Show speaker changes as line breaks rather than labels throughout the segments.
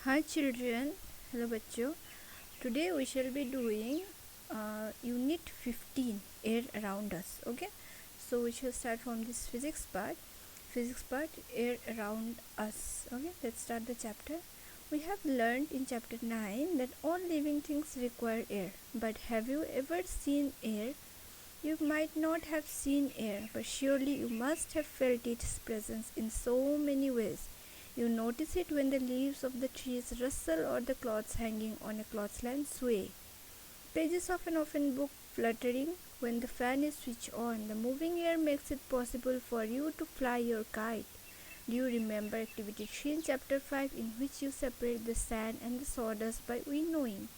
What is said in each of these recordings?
Hi children, hello बच्चों. Today we shall be doing unit 15 air around us. Okay, so we shall start from this physics part air around us. Okay, let's start the chapter. We have learned in chapter 9 that all living things require air, but have you ever seen air? You might not have seen air, but surely you must have felt its presence in so many ways. You notice it when the leaves of the trees rustle or the cloths hanging on a clothesline sway. Pages of an open book fluttering when the fan is switched on. The moving air makes it possible for you to fly your kite. Do you remember activity 3 in chapter 5 in which you separate the sand and the sawdust by winnowing?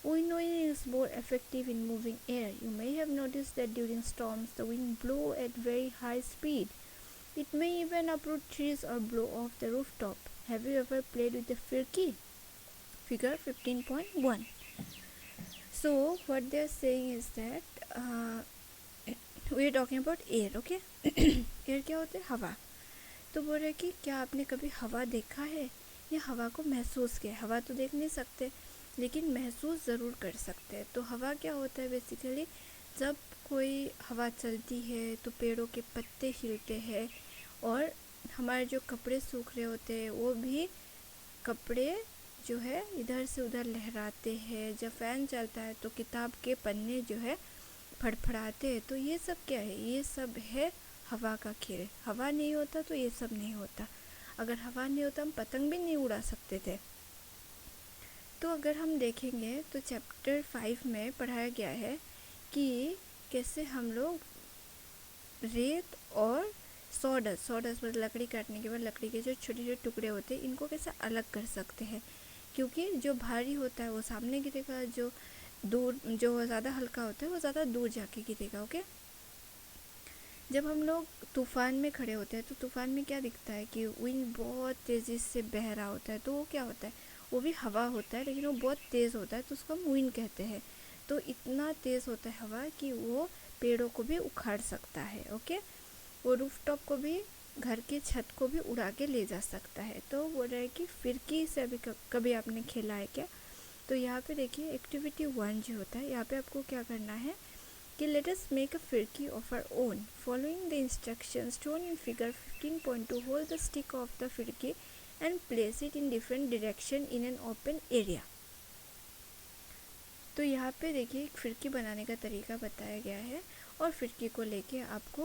Winnowing is more effective in moving air. You may have noticed that during storms the wind blows at very high speed. It may even uproot trees or blow off the rooftop. Have you ever played with the firki? Figure 15.1. So what they are saying is that we are talking about air. Okay. Air क्या होता है? हवा. तो बोल रहे कि क्या आपने कभी हवा देखा है या हवा को महसूस किया? हवा तो देख नहीं सकते लेकिन महसूस ज़रूर कर सकते हैं. तो हवा क्या होता है बेसिकली? जब कोई हवा चलती है तो पेड़ों के पत्ते हिलते हैं और हमारे जो कपड़े सूख रहे होते हैं वो भी कपड़े जो है इधर से उधर लहराते हैं. जब फ़ैन चलता है तो किताब के पन्ने जो है फड़फड़ाते हैं. तो ये सब क्या है? ये सब है हवा का खेल. हवा नहीं होता तो ये सब नहीं होता. अगर हवा नहीं होता हम पतंग भी नहीं उड़ा सकते थे. तो अगर हम देखेंगे तो चैप्टर 5 में पढ़ाया गया है कि कैसे हम लोग रेत और सॉडस्ट मतलब लकड़ी काटने के बाद लकड़ी के जो छोटे छोटे टुकड़े होते हैं इनको कैसे अलग कर सकते हैं. क्योंकि जो भारी होता है वो सामने गिरेगा, जो ज़्यादा हल्का होता है वो ज़्यादा दूर जाके गिरेगा. ओके. जब हम लोग तूफ़ान में खड़े होते हैं तो तूफ़ान में क्या दिखता है कि विंड बहुत तेज़ी से बह रहा होता है. तो वो क्या होता है? वो भी हवा होता है लेकिन वो बहुत तेज़ होता है तो उसको हम विंड कहते हैं. तो इतना तेज़ होता है हवा कि वो पेड़ों को भी उखाड़ सकता है. ओके. वो रूफटॉप को भी, घर की छत को भी उड़ा के ले जा सकता है. तो बोल रहा है कि फिरकी से अभी कभी आपने खेला है क्या? तो यहाँ पे देखिए एक्टिविटी 1 जो होता है यहाँ पे आपको क्या करना है कि लेट अस मेक अ फिरकी of our own. Following the instructions shown in figure 15.2, hold the stick of the फिरकी and place it in different direction in an open area. तो यहाँ पे देखिए एक फिरकी बनाने का तरीका बताया गया है और फिरकी को लेके आपको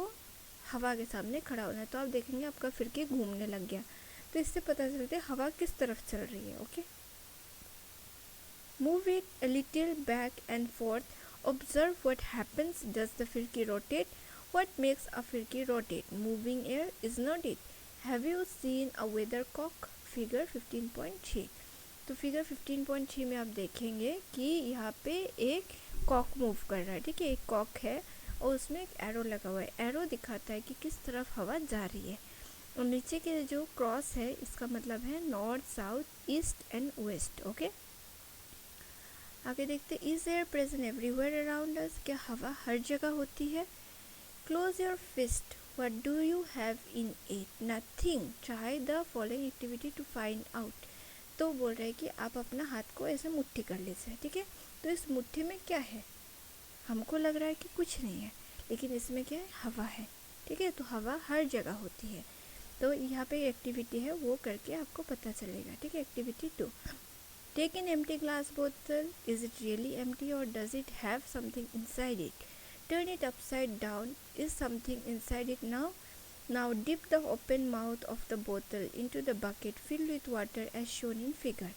हवा के सामने खड़ा होना है. तो आप देखेंगे आपका फिरकी घूमने लग गया. तो इससे पता चलता है हवा किस तरफ चल रही है. Okay. Move it a little back and forth. Observe what happens. Does the फिरकी रोटेट? व्हाट मेक्स अ फिरकी rotate? Moving air is not it. Have you seen a weather cock? Figure 15.3. तो फिगर 15.3 में आप देखेंगे कि यहाँ पे एक कॉक मूव कर रहा है. ठीक है. एक कॉक है और उसमें एक एरो लगा हुआ है. एरो दिखाता है कि किस तरफ हवा जा रही है. और नीचे के जो क्रॉस है इसका मतलब है north, south, east and west. Okay. आगे देखते. Is air present everywhere around us? क्या हवा हर जगह होती है? Close your fist. What do you have in it? Nothing. Try the following activity to find out. तो बोल रहे हैं कि आप अपना हाथ को ऐसे मुट्ठी कर लीजिए. ठीक है. तो इस मुट्ठी में क्या है? हमको लग रहा है कि कुछ नहीं है लेकिन इसमें क्या है? हवा है. ठीक है. तो हवा हर जगह होती है. तो यहाँ पे एक्टिविटी है वो करके आपको पता चलेगा. ठीक है. Activity 2. Take an empty glass बोतल. इज इट रियली एम्प्टी और does it have something inside it? Turn it upside down. Is something inside it now? Now dip the open mouth of the bottle into the bucket filled with water as shown in figure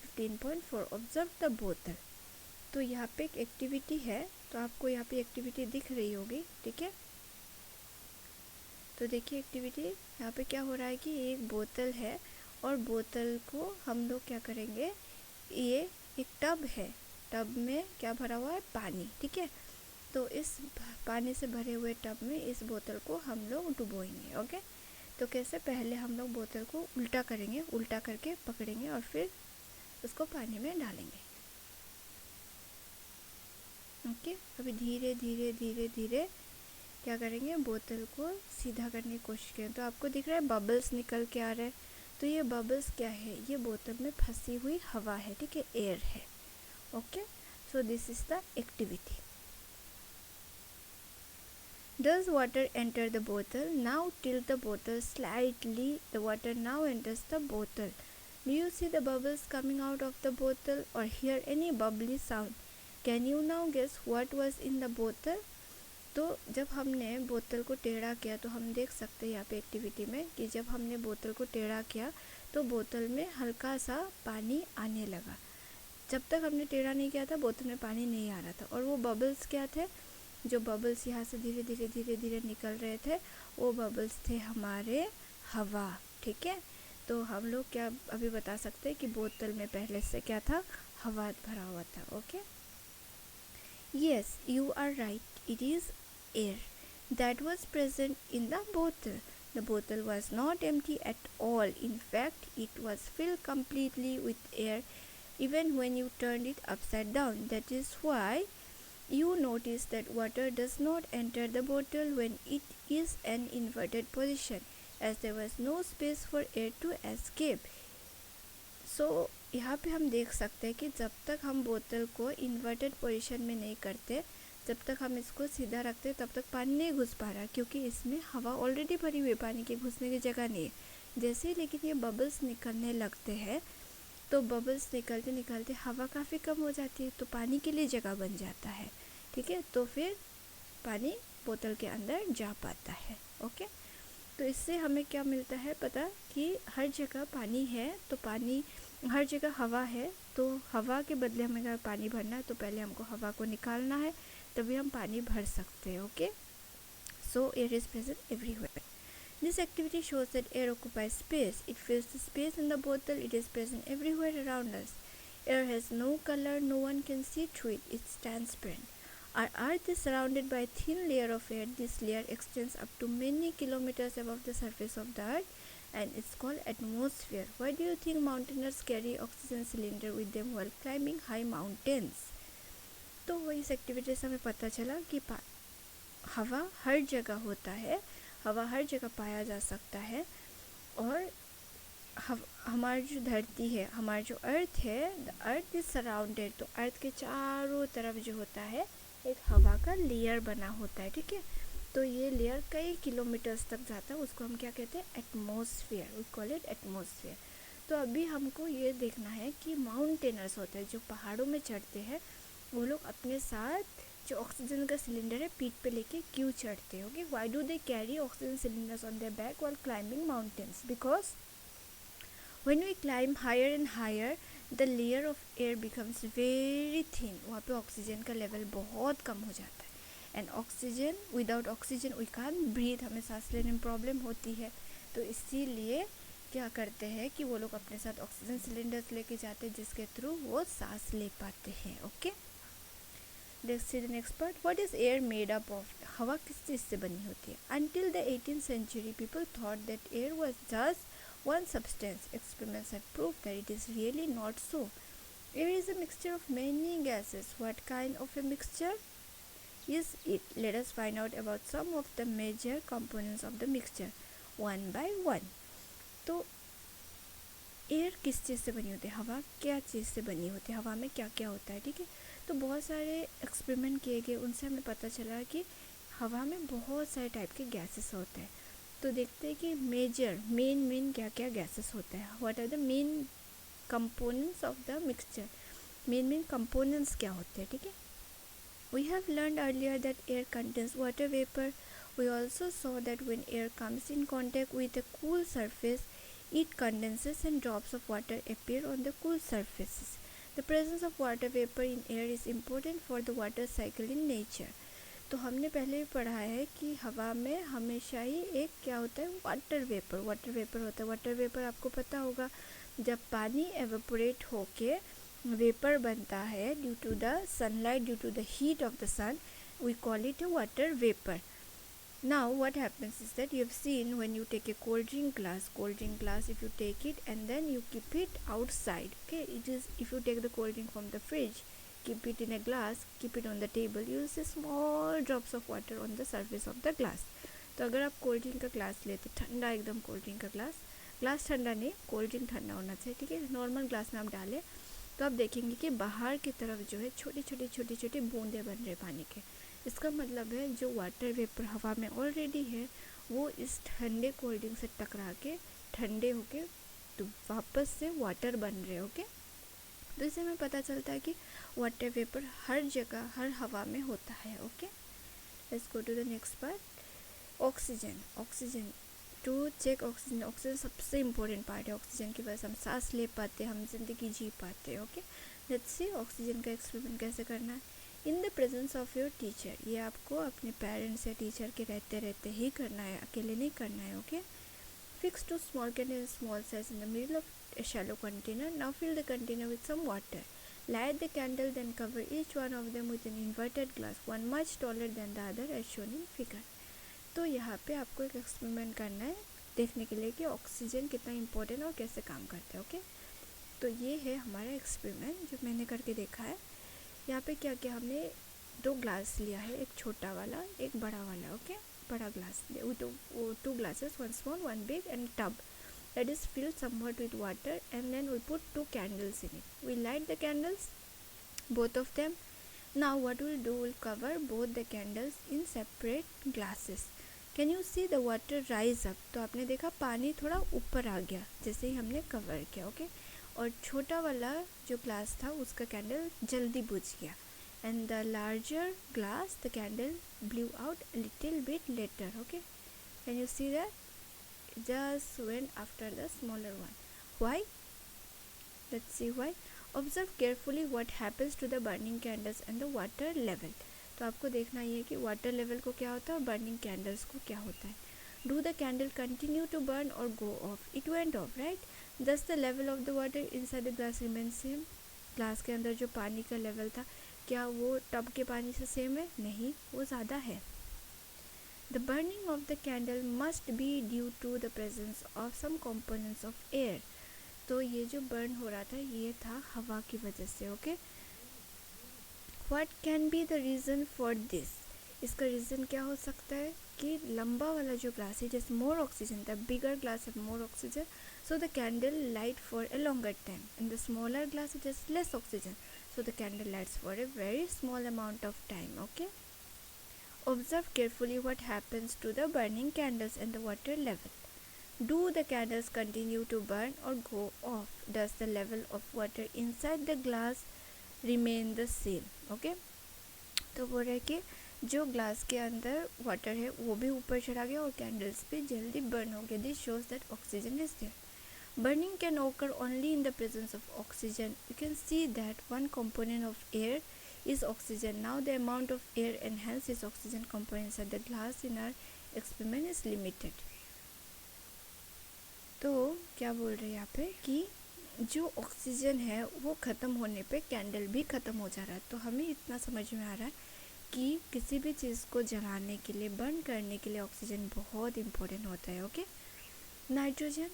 15.4. Observe the bottle. तो यहाँ पे एक activity है. तो आपको यहाँ पे activity दिख रही होगी. ठीक है. तो देखिए एक्टिविटी यहाँ पे क्या हो रहा है कि एक बोतल है और बोतल को हम लोग क्या करेंगे, ये एक टब है, टब में क्या भरा हुआ है? पानी. ठीक है. तो इस पानी से भरे हुए टब में इस बोतल को हम लोग डुबोएंगे. ओके. तो कैसे? पहले हम लोग बोतल को उल्टा करेंगे, उल्टा करके पकड़ेंगे और फिर उसको पानी में डालेंगे. ओके. अभी धीरे धीरे धीरे धीरे क्या करेंगे? बोतल को सीधा करने की कोशिश करें. तो आपको दिख रहा है बबल्स निकल के आ रहे हैं. तो ये बबल्स क्या है, ये बोतल में फंसी हुई हवा है, ठीक है, एयर है. Okay, so this is the activity. Does water enter the bottle? Now tilt the bottle slightly. The water now enters the bottle. Do you see the bubbles coming out of the bottle or hear any bubbly sound? Can you now guess what was in the bottle? तो जब हमने बोतल को टेढ़ा किया तो हम देख सकते हैं यहाँ पे एक्टिविटी में कि जब हमने बोतल को टेढ़ा किया तो बोतल में हल्का सा पानी आने लगा. जब तक हमने टेढ़ा नहीं किया था बोतल में पानी नहीं आ रहा था. और वो बबल्स क्या थे, जो बबल्स यहाँ से धीरे धीरे धीरे धीरे निकल रहे थे वो बबल्स थे हमारे हवा. ठीक है, तो हम लोग क्या अभी बता सकते हैं कि बोतल में पहले से क्या था, हवा भरा हुआ था. Okay, yes you are right, it is air that was present in the bottle. The bottle was not empty at all. In fact, it was filled completely with air even when you turned it upside down. That is why you notice that water does not enter the bottle when it is an inverted position, as there was no space for air to escape. So यहाँ पे हम देख सकते हैं कि जब तक हम बोतल को इन्वर्टेड पोजीशन में नहीं करते, जब तक हम इसको सीधा रखते तब तक पानी नहीं घुस पा रहा, क्योंकि इसमें हवा ऑलरेडी भरी हुई है, पानी के घुसने की जगह नहीं है. जैसे ही लेकिन ये बबल्स निकलने लगते हैं तो बबल्स निकलते निकलते हवा काफ़ी कम हो जाती है, तो पानी के लिए जगह बन जाता है. ठीक है, तो फिर पानी बोतल के अंदर जा पाता है. ओके, तो इससे हमें क्या मिलता है पता, कि हर जगह पानी है तो पानी, हर जगह हवा है तो हवा के बदले हमें अगर पानी भरना है तो पहले हमको हवा को निकालना है, तभी हम पानी भर सकते हैं. Okay, so air is present everywhere. This activity shows that air occupies space. It fills the space in the bottle. It is present everywhere around us. Air has no color. No one can see through it. It's transparent. Our earth is surrounded by a thin layer of air. This layer extends up to many kilometers above the surface of the earth, and it's called atmosphere. Why do you think mountaineers carry oxygen cylinder with them while climbing high mountains? तो वो इस activity से हमें पता चला कि हवा हर जगह होता है, हवा हर जगह पाया जा सकता है. और हमारी जो धरती है, हमारा जो अर्थ है, द अर्थ इज सराउंडेड, तो अर्थ के चारों तरफ जो होता है एक हवा का लेयर बना होता है. ठीक है, तो ये लेयर कई किलोमीटर्स तक जाता है, उसको हम क्या कहते हैं, atmosphere. We call it atmosphere. तो अभी हमको ये देखना है कि माउंटेनर्स होते हैं जो पहाड़ों में चढ़ते हैं, वो लोग अपने साथ जो ऑक्सीजन का सिलेंडर है पीठ पे लेके क्यों चढ़ते हैं. Okay, why do they carry oxygen cylinders on their back while climbing mountains? Because when we climb higher and higher the layer of air becomes very thin. वहाँ पे ऑक्सीजन का लेवल बहुत कम हो जाता है. And oxygen, without oxygen we can't breathe, हमें सांस लेने में प्रॉब्लम होती है. तो इसीलिए क्या करते हैं कि वो लोग अपने साथ ऑक्सीजन सिलेंडर्स लेके जाते हैं, जिसके थ्रू वो सांस ले पाते हैं. Okay, Let's see the next part. What is air made up of? हवा किस चीज़ से बनी होती है? Until the 18th century, people thought that air was just one substance. Experiments have proved that it is really not so. Air is a mixture of many gases. What kind of a mixture is it? Let us find out about some of the major components of the mixture, one by one. तो air किस चीज़ से बनी होती है, हवा क्या चीज़ से बनी होती है, हवा में क्या क्या होता है. ठीक है, तो बहुत सारे एक्सपेरिमेंट किए गए, उनसे हमें पता चला कि हवा में बहुत सारे टाइप के गैसेस होते हैं. तो देखते हैं कि मेन क्या क्या गैसेस होते हैं. What are the main components of the mixture, main components क्या होते हैं. ठीक है, we have learned earlier that air contains water vapour. We also saw that when air comes in contact with a cool surface, it condenses and drops of water appear on the cool surfaces. The presence of water vapor in air is important for the water cycle in nature. तो हमने पहले भी पढ़ा है कि हवा में हमेशा ही एक क्या होता है, वाटर वेपर होता है. वाटर वेपर आपको पता होगा, जब पानी एवेपोरेट होके वेपर बनता है due to the sunlight, due to the heat of the sun, we call it a water vapour. Now what happens is that you have seen when you take a cold drink glass, if you take it and then you keep it outside, okay, it is, if you take the cold drink from the fridge, keep it in a glass, keep it on the table, you will see small drops of water on the surface of the glass. तो अगर आप cold drink का glass लेते, ठंडा एकदम cold drink का glass, glass ठंडा नहीं, कोल्ड ड्रिंक ठंडा होना चाहिए, ठीक है। नॉर्मल ग्लास में आप डालें तो आप देखेंगे कि बाहर की तरफ जो है छोटी छोटी बूंदें बन रहे पानी के। इसका मतलब है जो वाटर वेपर हवा में ऑलरेडी है वो इस ठंडे कोल्ड ड्रिंक से टकरा के ठंडे होके तो वापस से वाटर बन रहे, ओके। तो इससे हमें पता चलता है कि वाटर वेपर हर जगह हर हवा में होता है, okay. Let's go to the next part. Oxygen to check oxygen सबसे इम्पोर्टेंट पार्ट है। ऑक्सीजन की वजह से हम सांस ले पाते हैं, हम जिंदगी जी पाते हैं, ओके। लेट्स सी ऑक्सीजन का एक्सपेरिमेंट कैसे करना है। In the presence of your teacher, ये आपको अपने पेरेंट्स या टीचर के रहते ही करना है, अकेले नहीं करना है, okay. Fix to small container small size in the middle of a shallow container. Now fill the container with some water. Light the candle, then cover each one of them with an inverted glass, one much taller than the other as shown in figure. तो यहाँ पे आपको एक experiment करना है देखने के लिए कि ऑक्सीजन कितना इम्पोर्टेंट और कैसे काम करता है, ओके। तो ये है हमारा एक्सपेरिमेंट जो मैंने करके देखा है। यहाँ पे क्या किया, हमने 2 ग्लास लिया है, एक छोटा वाला एक बड़ा वाला, ओके। बड़ा glass, 2 glasses, 1 small 1 big and tub that is filled somewhat with water, and then we put 2 candles in it. We light the candles, both of them. Now what we'll do, we'll cover both the candles in separate glasses. Can you see the water rise up? तो आपने देखा पानी थोड़ा ऊपर आ गया जैसे ही हमने cover किया, ओके। और छोटा वाला जो ग्लास था उसका कैंडल जल्दी बुझ गया, and the larger glass the candle blew out a little bit later, okay. Can you see that? It just went after the smaller one. Why? Let's see why. Observe carefully what happens to the burning candles and the water level. तो आपको देखना ये कि water level को क्या होता है और बर्निंग कैंडल्स को क्या होता है। Do the candle continue to burn or go off? It went off, right? Thus the level of the water inside the glass remains same. Glass के अंदर जो पानी का लेवल था क्या वो टब के पानी से सेम है? नहीं, वो ज़्यादा है। The burning of the candle must be due to the presence of some components of air. तो ये जो बर्न हो रहा था ये था हवा की वजह से, okay. What can be the reason for this? इसका रीज़न क्या हो सकता है कि लंबा वाला जो ग्लास है जैसे मोर ऑक्सीजन था, बिगर ग्लास है मोर oxygen, so the candle light for a longer time, and the smaller glass it has less oxygen, so the candle lights for a very small amount of time, okay. Observe carefully what happens to the burning candles and the water level. Do the candles continue to burn or go off? Does the level of water inside the glass remain the same, okay. तो बोल रहे कि जो glass के अंदर water है वो भी ऊपर चढ़ा गया और कैंडल्स भी जल्दी बर्न हो गए। This shows that oxygen is there. Burning can occur only in the presence of oxygen. You can see that one component of air is oxygen. Now the amount of air and hence its oxygen components at the glass in our experiment is limited. तो क्या बोल रहे हैं यहाँ पे कि जो oxygen है वो ख़त्म होने पे कैंडल भी ख़त्म हो जा रहा है। तो हमें इतना समझ में आ रहा है कि किसी भी चीज़ को जलाने के लिए बर्न करने के लिए ऑक्सीजन बहुत इम्पोर्टेंट होता है, okay. Nitrogen.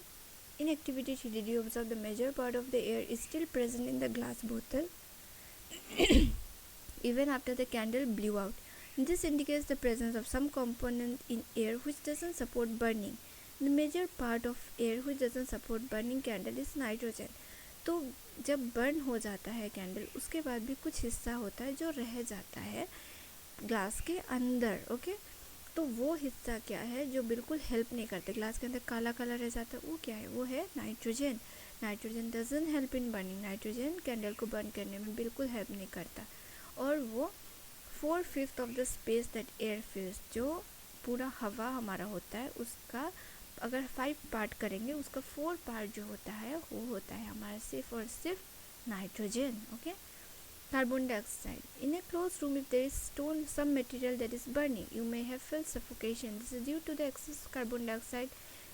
In activity 3, did you observe the major part of the air is still present in the glass bottle even after the candle blew out? This indicates the presence of some component in air which doesn't support burning. The major part of air which doesn't support burning candle is nitrogen. तो जब burn हो जाता है candle उसके बाद भी कुछ हिस्सा होता है जो रह जाता है ग्लास के अंदर, ओके। तो वो हिस्सा क्या है जो बिल्कुल हेल्प नहीं करते, ग्लास के अंदर काला काला रह जाता है, वो क्या है? वो है nitrogen. Nitrogen doesn't help in burning. Nitrogen candle को बर्न करने में बिल्कुल हेल्प नहीं करता और वो 4/5 of the space that air fills, जो पूरा हवा हमारा होता है उसका अगर 5 पार्ट करेंगे उसका 4 पार्ट जो होता है वो होता है हमारा सिर्फ और सिर्फ nitrogen, okay. Carbon dioxide. In a closed room, if there is some material that is burning, you may have felt suffocation. This is due to the excess carbon dioxide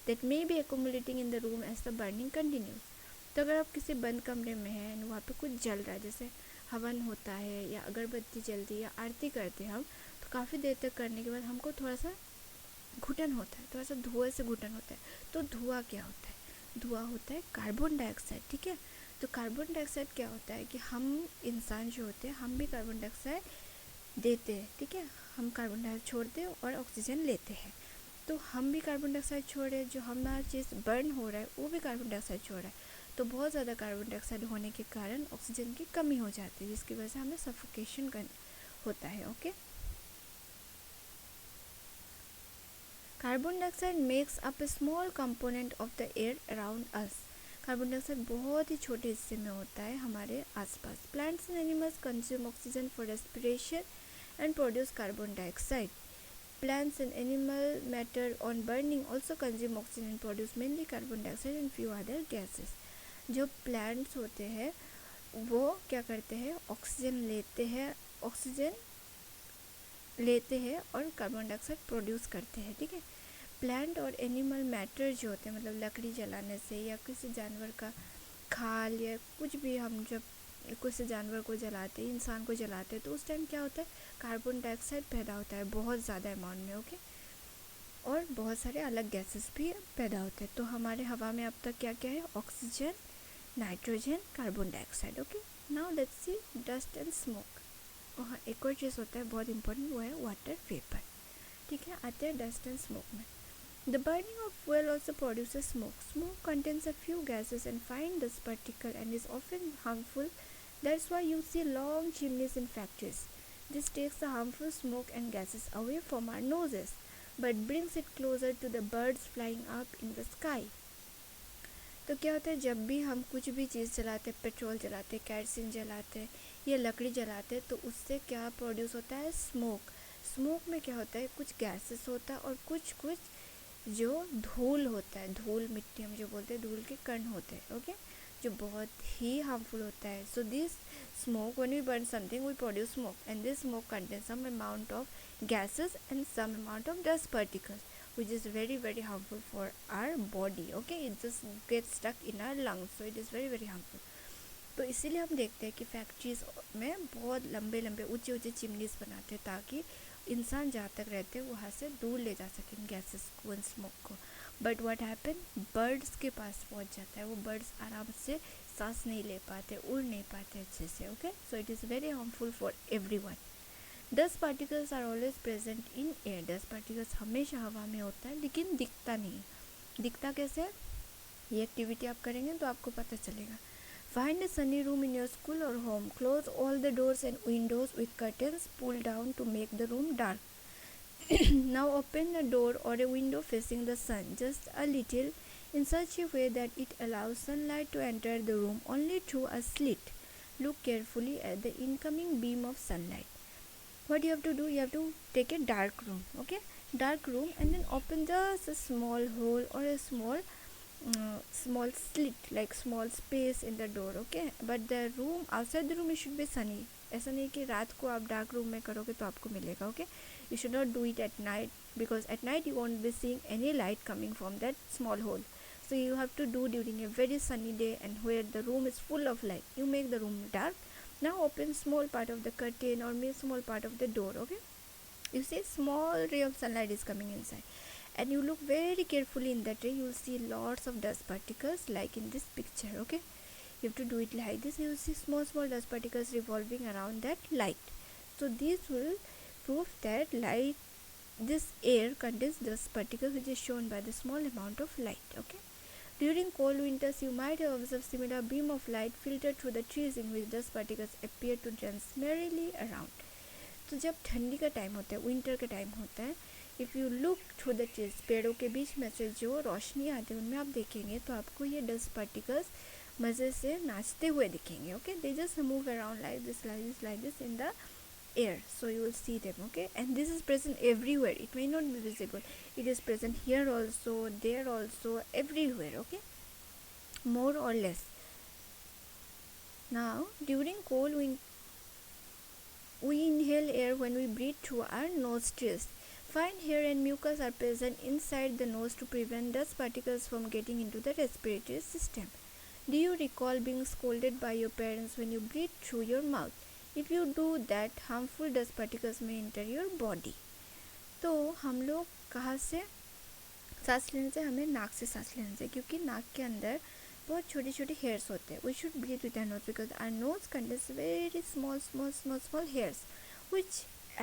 that may be accumulating in the room as the burning continues. तो अगर आप किसी बंद कमरे में हैं और वहाँ पे कुछ जल रहा है जैसे हवन होता है या अगरबत्ती जलती है या आरती करते हैं हम, तो काफ़ी देर तक करने के बाद हमको थोड़ा सा घुटन होता है, थोड़ा सा धुएं से घुटन होता है. तो धुआं क्या होता है? धुआं होता है कार्बन डाइऑक्साइड, ठीक है. तो कार्बन डाइऑक्साइड क्या होता है कि हम इंसान जो होते हैं हम भी कार्बन डाइऑक्साइड देते हैं, ठीक है. हम कार्बन डाइऑक्साइड छोड़ते हैं और ऑक्सीजन लेते हैं. तो हम भी कार्बन डाइऑक्साइड छोड़ रहे हैं, जो हमारा चीज़ बर्न हो रहा है वो भी कार्बन डाइऑक्साइड छोड़ रहा है। तो बहुत ज़्यादा कार्बन डाइऑक्साइड होने के कारण ऑक्सीजन की कमी हो जाती है, जिसकी वजह से हमें सफोकेशन होता है। Okay, carbon dioxide makes up A small component of the air around us. Carbon dioxide बहुत ही छोटे हिस्से में होता है हमारे आसपास। Plants and animals consume oxygen for respiration and produce carbon dioxide. Plants and animal matter on burning also consume oxygen and produce mainly carbon dioxide and few other gases. जो plants होते हैं वो क्या करते हैं, ऑक्सीजन लेते हैं और कार्बन डाइऑक्साइड प्रोड्यूस करते हैं। ठीक है, प्लांट और एनिमल मैटर जो होते हैं, मतलब लकड़ी जलाने से या किसी जानवर का खाल या कुछ भी, हम जब किसी जानवर को जलाते हैं, इंसान को जलाते हैं, तो उस टाइम क्या होता है, कार्बन डाइऑक्साइड पैदा होता है बहुत ज़्यादा अमाउंट में। ओके, और बहुत सारे अलग गैसेस भी पैदा होते हैं। तो हमारे हवा में अब तक क्या क्या है, oxygen, nitrogen, carbon dioxide. Okay, now let's see dust and smoke. हाँ, एक और चीज़ होता है बहुत इंपॉर्टेंट, वो है वाटर वेपर। ठीक है, आते हैं डस्ट एंड स्मोक में। The burning of fuel also produces smoke. Smoke contains a few gases and fine dust particles and is often harmful. That's why you see long chimneys in factories. This takes the harmful smoke and gases away from our noses, but brings it closer to the birds flying up in the sky. तो क्या होता है, जब भी हम कुछ भी चीज़ जलाते, पेट्रोल जलाते, कैरोसिन जलाते या लकड़ी जलाते, तो उससे क्या प्रोड्यूस होता है, स्मोक। स्मोक में क्या होता है, कुछ गैसेस होता है और कुछ जो धूल होता है, धूल मिट्टी हम जो बोलते हैं, धूल के कण होते हैं। ओके, जो बहुत ही हार्मफुल होता है। So this smoke, when we burn something we produce smoke, and this smoke contains some amount of gases and some amount of dust particles which is very very harmful for our body. Okay, it just gets stuck in our lungs, so it is very very harmful. तो इसीलिए हम देखते हैं कि factories में बहुत लंबे लंबे ऊंचे ऊंचे चिमनीज बनाते हैं, ताकि इंसान जहाँ तक रहते हैं वहाँ से दूर ले जा सकें गैसेस को, स्मोक को। बट व्हाट हैपन, बर्ड्स के पास पहुँच जाता है, वो बर्ड्स आराम से सांस नहीं ले पाते, उड़ नहीं पाते अच्छे से। Okay, so it is very harmful for everyone. Dust particles are always present in air. Dust particles हमेशा हवा में होता है, लेकिन दिखता नहीं। दिखता कैसे, ये एक्टिविटी आप करेंगे तो आपको पता चलेगा। Find a sunny room in your school or home. Close all the doors and windows with curtains pulled down to make the room dark. Now open a door or a window facing the sun, just a little, in such a way that it allows sunlight to enter the room only through a slit. Look carefully at the incoming beam of sunlight. What you have to do, you have to take a dark room. Okay, dark room, and then open just a small hole or a small slit, like small space in the door. Okay, but the room, outside the room, it should be sunny. ऐसा नहीं कि रात को आप dark room में करोगे तो आपको मिलेगा। Okay, you should not do it at night, because at night you won't be seeing any light coming from that small hole. So you have to do during a very sunny day and where the room is full of light. You make the room dark. Now open small part of the curtain or make small part of the door. Okay, you see small ray of sunlight is coming inside, and you look very carefully in that ray. You will see lots of dust particles like in this picture. Okay, you have to do it like this. You will see small dust particles revolving around that light. So this will prove that this air contains dust particles, which is shown by the small amount of light. Okay, during cold winters you might have observed similar beam of light filtered through the trees in which dust particles appear to dance merrily around. तो जब ठंडी का time होता है, winter का time होता है, if you look through the trees, पेड़ों के बीच में से जो रोशनी आती है उनमें आप देखेंगे तो आपको ये डस्ट पार्टिकल्स मज़े से नाचते हुए दिखेंगे. Okay, they just move around like this in the air, so you will see them. Okay, and this is present everywhere. It may not be visible, it is present here also, there also, everywhere. Okay, more or less. Now during cold we inhale air when we breathe through our nostrils. Fine hair and mucus are present inside the nose to prevent dust particles from getting into the respiratory system. Do you recall being scolded by your parents when you breathe through your mouth? If you do that, harmful dust particles may enter your body. तो हम लोग कहाँ से सांस लेने से, हमें नाक से सांस लेने से, क्योंकि नाक के अंदर बहुत छोटे छोटे हेयर्स होते हैं. We should breathe with our nose because our nose contains very small hairs which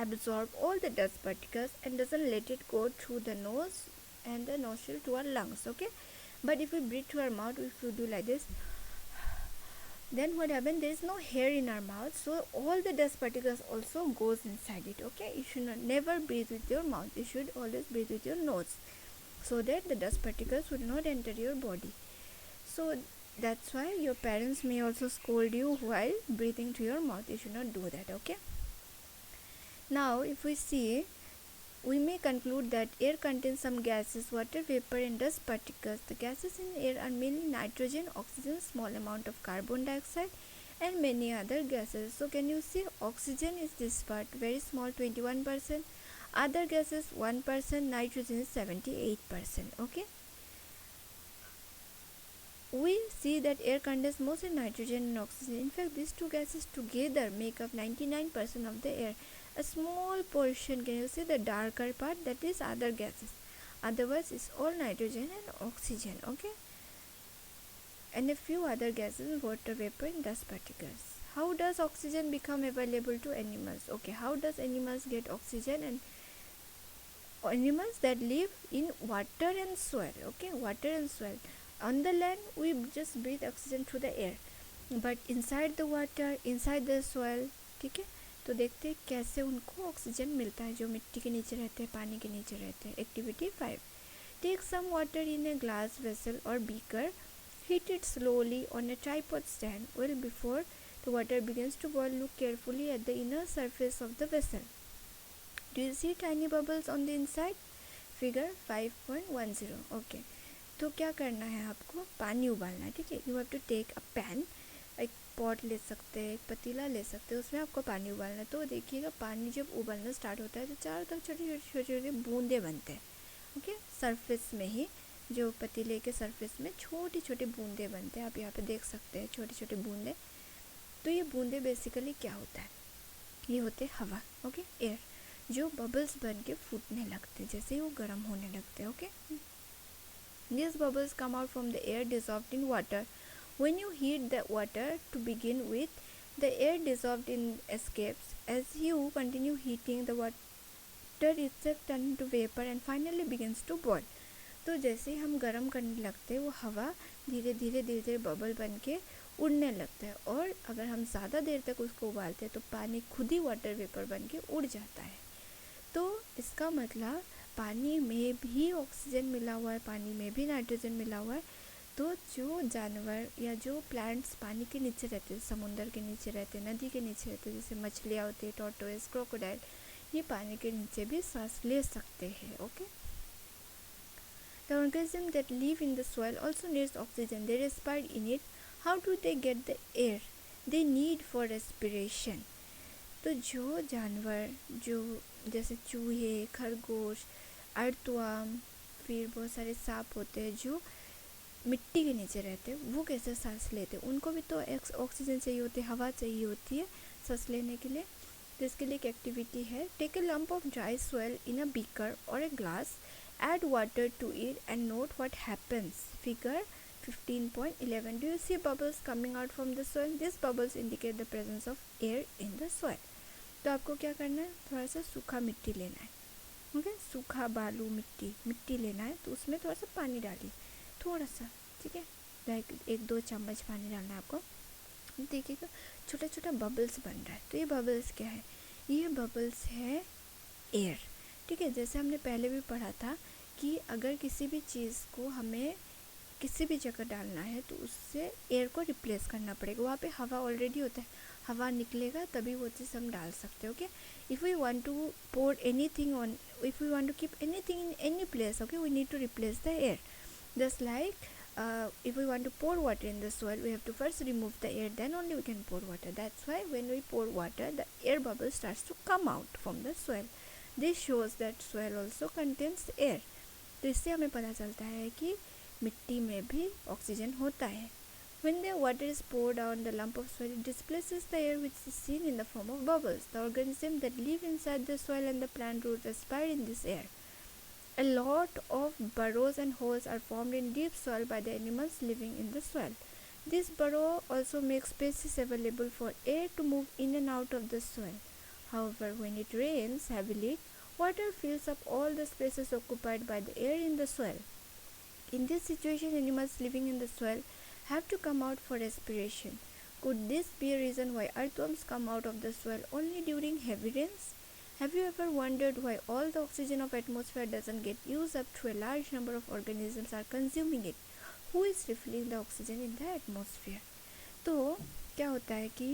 absorb all the dust particles and doesn't let it go through the nose and the nostril to our lungs. Okay, but if we breathe through our mouth, if we do like this, then what happens, there is no hair in our mouth, so all the dust particles also goes inside it. Okay, you should never breathe with your mouth, you should always breathe with your nose, so that the dust particles would not enter your body. So that's why your parents may also scold you while breathing through your mouth. You should not do that. Okay, now if we see, we may conclude that air contains some gases, water vapor and dust particles. The gases in air are mainly nitrogen, oxygen, small amount of carbon dioxide and many other gases. So can you see, oxygen is this part, very small, 21%, other gases 1%, nitrogen is 78%. Okay, we see that air contains mostly nitrogen and oxygen. In fact, these two gases together make up 99% of the air. A small portion, can you see the darker part, that is other gases. Otherwise, it's all nitrogen and oxygen. Okay, and a few other gases, water vapor and dust particles. How does oxygen become available to animals? Okay, how does animals get oxygen? And animals that live in water and soil. Okay, water and soil. On the land, we just breathe oxygen through the air, but inside the water, inside the soil, ठीक है, तो देखते हैं कैसे उनको oxygen मिलता है जो मिट्टी के नीचे रहते हैं, पानी के नीचे रहते हैं. Activity 5. Take some water in a glass vessel or beaker. Heat it slowly on a tripod stand. Well, before the water begins to boil, look carefully at the inner surface of the vessel. Do you see tiny bubbles on the inside? Figure 5.10. Okay. तो क्या करना है, आपको पानी उबालना है. ठीक है, you have to take a pan, एक पॉट ले सकते हैं, एक पतीला ले सकते हैं, उसमें आपको पानी उबालना है. तो देखिएगा पानी जब उबालना स्टार्ट होता है तो चारों तरफ छोटी छोटी छोटी छोटी बूंदे बनते हैं. ओके, सरफेस में ही, जो पतीले के सरफेस में छोटी छोटी बूंदे बनते हैं, आप यहाँ पे देख सकते हैं छोटी छोटी बूंदे. तो ये बूंदे बेसिकली क्या होता है, ये होते हवा. ओके, एयर, जो बबल्स बन के फूटने लगते हैं जैसे ही वो गर्म होने लगते हैं. Okay, these bubbles come out from the air dissolved in water. When you heat the water to begin with, the air dissolved in escapes. As you continue heating, the water itself turns into vapor and finally begins to boil. तो जैसे ही हम गर्म करने लगते हैं, वो हवा धीरे धीरे बबल बन के उड़ने लगता है, और अगर हम ज़्यादा देर तक उसको उबालते हैं तो पानी खुद ही वाटर वेपर बन के उड़ जाता है. तो इसका मतलब पानी में भी ऑक्सीजन मिला हुआ है, पानी में भी नाइट्रोजन मिला हुआ है. तो जो जानवर या जो प्लांट्स पानी के नीचे रहते हैं, समुंदर के नीचे रहते हैं, नदी के नीचे रहते हैं, जैसे मछलियाँ होती है, टॉर्टोइस, क्रोकोडाइल, ये पानी के नीचे भी सांस ले सकते हैं. Okay, the organisms that live in the soil also needs oxygen. They respire in it. How do they get the air they need for respiration? तो जो जानवर, जो जैसे चूहे, खरगोश, अर्थवर्म, फिर बहुत सारे सांप होते हैं जो मिट्टी के नीचे रहते हैं, वो कैसे सांस लेते हैं? उनको भी तो ऑक्सीजन चाहिए होती है, हवा चाहिए होती है सांस लेने के लिए. तो इसके लिए एक एक्टिविटी है. Take a lump of dry soil in a beaker और a glass, add water to it and note what happens. Figure 15.11. Do you see bubbles coming out from the soil? These bubbles indicate the presence of air in the soil. तो आपको क्या करना है, थोड़ा सा सूखा मिट्टी लेना है. ओके, सूखा बालू मिट्टी लेना है. तो उसमें थोड़ा सा पानी डालिए, थोड़ा सा, ठीक है, लाइक 1-2 चम्मच पानी डालना है आपको. देखिएगा छोटा छोटा बबल्स बन रहा है. तो ये बबल्स क्या है, ये बबल्स है एयर. ठीक है, जैसे हमने पहले भी पढ़ा था कि अगर किसी भी चीज़ को हमें किसी भी जगह डालना है तो उससे एयर को रिप्लेस करना पड़ेगा. वहाँ पे हवा ऑलरेडी होता है, हवा निकलेगा तभी वो चीज़ हम डाल सकते हैं. Okay, if we want to pour anything on, if we want to keep anything in any place, okay, we need to replace the air. Just like if we want to pour water in the soil, we have to first remove the air, then only we can pour water. That's why when we pour water, the air bubble starts to come out from the soil. This shows that soil also contains air. तो इससे हमें पता चलता है कि मिट्टी में भी ऑक्सीजन होता है. When the water is poured on the lump of soil, it displaces the air which is seen in the form of bubbles. The organisms that live inside the soil and the plant roots respire in this air. A lot of burrows and holes are formed in deep soil by the animals living in the soil. This burrow also makes spaces available for air to move in and out of the soil. However, when it rains heavily, Water fills up all the spaces occupied by the air in the soil. In this situation, animals living in the soil have to come out for respiration. Could this be a reason why earthworms come out of the soil only during heavy rains? Have you ever wondered why all the oxygen of atmosphere doesn't get used up through a large number of organisms are consuming it? Who is refilling the oxygen in the atmosphere? तो क्या होता है कि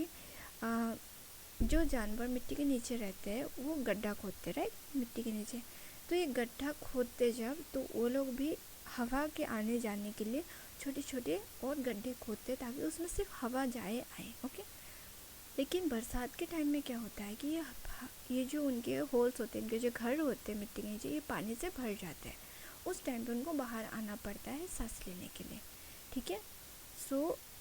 जो जानवर मिट्टी के नीचे रहते हैं वो गड्ढा खोदते हैं, राइट, मिट्टी के नीचे। तो ये गड्ढा खोदते जब, तो वो लोग भी हवा के आने जाने के लिए छोटे छोटे और गड्ढे खोदते ताकि उसमें सिर्फ हवा जाए आए, ओके। लेकिन बरसात के टाइम में क्या होता है कि ये जो उनके होल्स होते हैं, इनके जो घर होते हैं मिट्टी के नीचे, ये पानी से भर जाते हैं। उस टाइम पे उनको बाहर आना पड़ता है सांस लेने के लिए, ठीक है। So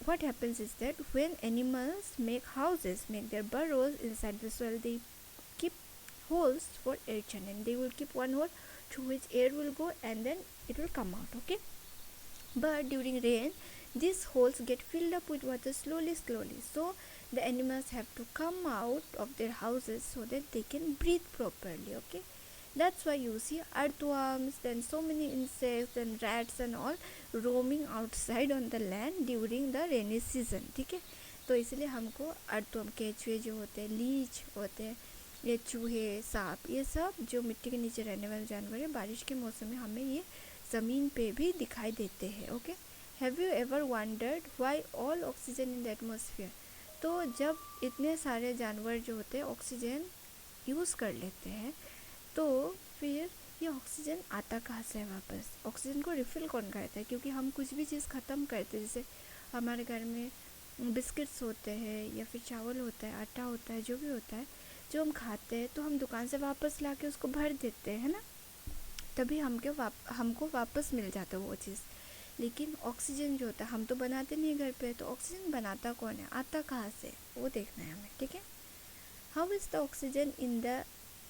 what happens is that when animals make houses, make their burrows inside the soil, they keep holes for air channel. They will keep one hole through which air will go and then it will come out, okay. But during rain, these holes get filled up with water slowly. So the animals have to come out of their houses so that they can breathe properly, okay. That's why you see earthworms, then so many insects and rats and all roaming outside on the land during the rainy season, ठीक है। तो इसलिए हमको earthworm, केचुए जो होते हैं, Leach होते हैं, ये चूहे, सांप, ये सब जो मिट्टी के नीचे रहने वाले जानवर हैं, बारिश के मौसम में हमें ये ज़मीन पे भी दिखाई देते हैं, okay. Have you ever wondered why all oxygen in the atmosphere? तो जब इतने सारे जानवर जो होते हैं ऑक्सीजन यूज़ कर लेते हैं, तो फिर ये ऑक्सीजन आता कहाँ से है वापस? ऑक्सीजन को रिफ़िल कौन करता है? क्योंकि हम कुछ भी चीज़ ख़त्म करते हैं, जैसे हमारे घर में बिस्किट्स होते हैं या फिर चावल होता है, आटा होता है, जो भी होता है, जो हम खाते हैं तो हम दुकान से वापस ला के उसको भर देते हैं, है ना, तभी हमको वापस मिल जाता है वो चीज़। लेकिन ऑक्सीजन जो होता है हम तो बनाते नहीं घर पे, तो ऑक्सीजन बनाता कौन है, आता कहाँ से, वो देखना है हमें, ठीक है। How is the oxygen in the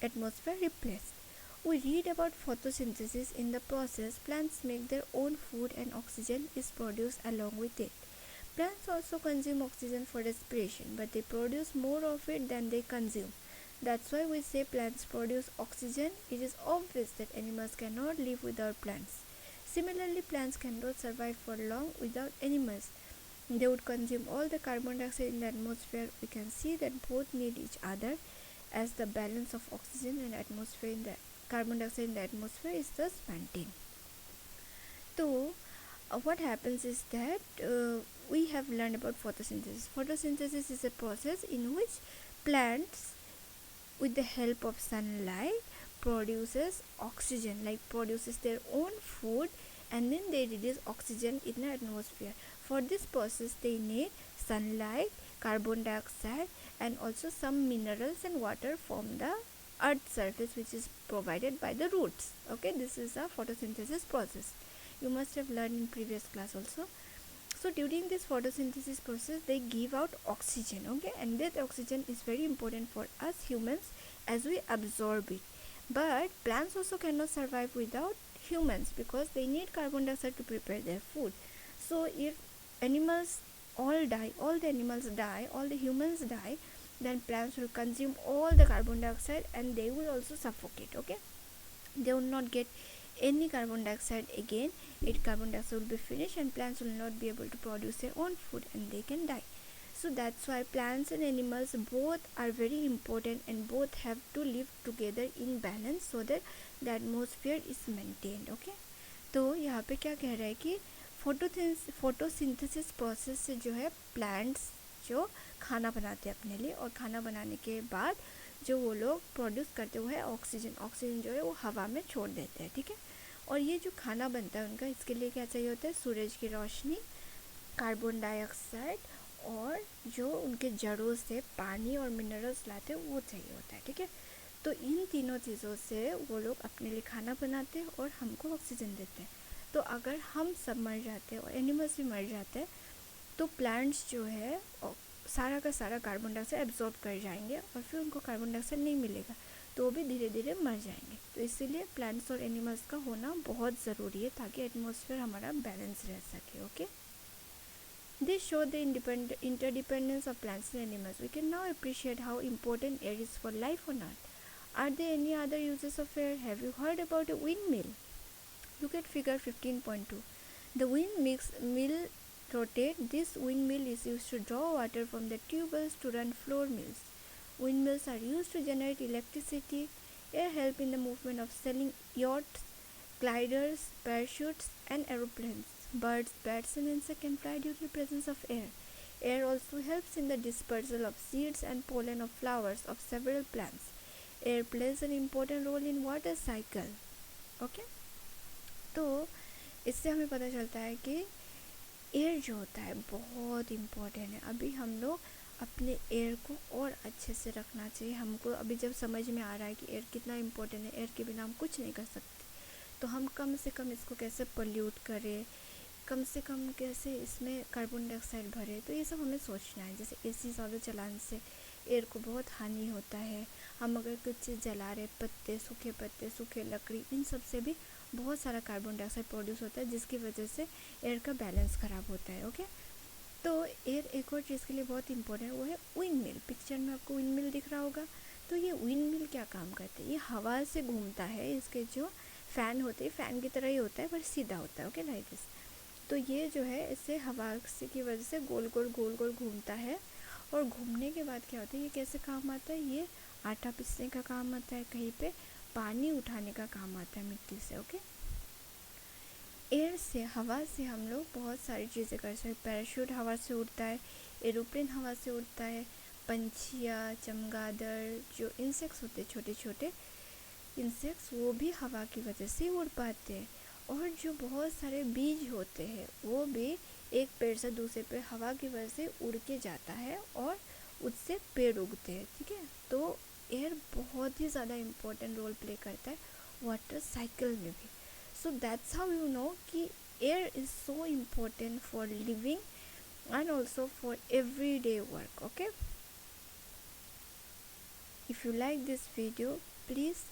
atmosphere replaced? We read about photosynthesis. In the process, plants make their own food and oxygen is produced along with it. Plants also consume oxygen for respiration, but they produce more of it than they consume. That's why we say plants produce oxygen. It is obvious that animals cannot live without plants. Similarly, plants cannot survive for long without animals. They would consume all the carbon dioxide in the atmosphere. We can see that both need each other, as the balance of oxygen and atmosphere in the carbon dioxide in the atmosphere is thus maintained. So what happens is that we have learned about photosynthesis. Photosynthesis is a process in which plants, with the help of sunlight, produces oxygen, like produces their own food, and then they release oxygen in the atmosphere. For this process they need sunlight, carbon dioxide, and also some minerals and water from the earth's surface, which is provided by the roots, okay. This is a photosynthesis process. You must have learned in previous class also. So during this photosynthesis process they give out oxygen, okay, and that oxygen is very important for us humans as we absorb it. But plants also cannot survive without humans because they need carbon dioxide to prepare their food. So if animals all die, all the animals die, all the humans die, then plants will consume all the carbon dioxide and they will also suffocate, okay. They will not get any carbon dioxide again. Carbon dioxide will be finished and plants will not be able to produce their own food and they can die. So that's why plants and animals both are very important and both have to live together in balance so that the atmosphere is maintained, okay. तो यहाँ पे क्या कह रहा है कि photosynthesis process से जो है प्लांट्स जो खाना बनाते हैं अपने लिए, और खाना बनाने के बाद जो वो लोग प्रोड्यूस करते हुए है ऑक्सीजन जो है वो हवा में छोड़ देते हैं, ठीक है। और ये जो खाना बनता है उनका, इसके लिए क्या चाहिए होता है, सूरज की रोशनी, कार्बन डाइऑक्साइड, और जो उनके जड़ों से पानी और मिनरल्स लाते हैं वो चाहिए होता है, ठीक है। तो इन तीनों चीज़ों से वो लोग अपने लिए खाना बनाते हैं और हमको ऑक्सीजन देते हैं। तो अगर हम सब मर जाते हैं और एनिमल्स भी मर जाते हैं तो प्लांट्स जो है सारा का सारा कार्बन डाइऑक्साइड एब्जॉर्ब कर जाएंगे और फिर उनको कार्बन डाइऑक्साइड नहीं मिलेगा तो वो भी धीरे धीरे मर जाएंगे। तो इसीलिए प्लांट्स और एनिमल्स का होना बहुत ज़रूरी है ताकि एटमॉस्फेयर हमारा बैलेंस रह सके, okay. This show the interdependence of plants and animals. We can now appreciate how important air is for life on Earth. Are there any other uses of air? Have you heard about a windmill? Look at figure 15.2. The windmill rotate. This windmill is used to draw water from the tubes to run floor mills. Windmills are used to generate electricity. Air help in the movement of sailing yachts, gliders, parachutes, and aeroplanes. Birds, bats, and insects can fly due to the presence of air. Air also helps in the dispersal of seeds and pollen of flowers of several plants. Air plays an important role in water cycle. Okay? तो इससे हमें पता चलता है कि air जो होता है बहुत इम्पोर्टेंट है. अभी हम लोग अपने एयर को और अच्छे से रखना चाहिए. हमको अभी जब समझ में आ रहा है कि एयर कितना इम्पोर्टेंट है, एयर के बिना हम कुछ नहीं कर सकते, तो हम कम से कम इसको कैसे पोल्यूट करें, कम से कम कैसे इसमें कार्बन डाइऑक्साइड भरे, तो ये सब हमें सोचना है. जैसे एसी ज़्यादा चलाने से एयर को बहुत हानि होता है. हम अगर कुछ चीज़ जला रहे, पत्ते, सूखे लकड़ी, इन सब से भी बहुत सारा कार्बन डाइऑक्साइड प्रोड्यूस होता है, जिसकी वजह से एयर का बैलेंस ख़राब होता है. ओके, तो एयर एक और चीज़ के लिए बहुत इंपॉर्टेंट है, वो है विंड मिल. पिक्चर में आपको विंड मिल दिख रहा होगा. तो ये विंड मिल क्या काम करते हैं? ये हवा से घूमता है. इसके जो फ़ैन होते हैं, फ़ैन की तरह ही होता है पर सीधा होता है. Okay, like this. तो ये जो है इससे हवा की वजह से गोल गोल घूमता है. और घूमने के बाद क्या होता है, ये कैसे काम आता है? ये आटा पीसने का काम आता है, कहीं पे पानी उठाने का काम आता है मिट्टी से. ओके, एयर से, हवा से हम लोग बहुत सारी चीज़ें कर सकते हैं. पैराशूट हवा से उड़ता है, एरोप्लेन हवा से उड़ता है, पंछियाँ, चमगादड़, जो इंसेक्ट्स होते हैं, छोटे छोटे इंसेक्ट्स, वो भी हवा की वजह से उड़ पाते हैं. और जो बहुत सारे बीज होते हैं, वो भी एक पेड़ से दूसरे पेड़ हवा की वजह से उड़ के जाता है और उससे पेड़ उगते हैं. ठीक है, तो एयर बहुत ही ज़्यादा इम्पोर्टेंट रोल प्ले करता है वाटर साइकिल में भी. So that's how you know कि air is so important for living and also for everyday work. Okay, if you like this video, please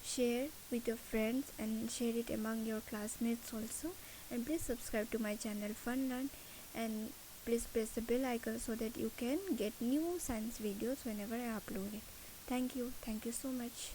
share with your friends and share it among your classmates also, and please subscribe to my channel Fun Learn, and please press the bell icon so that you can get new science videos whenever I upload it. Thank you so much.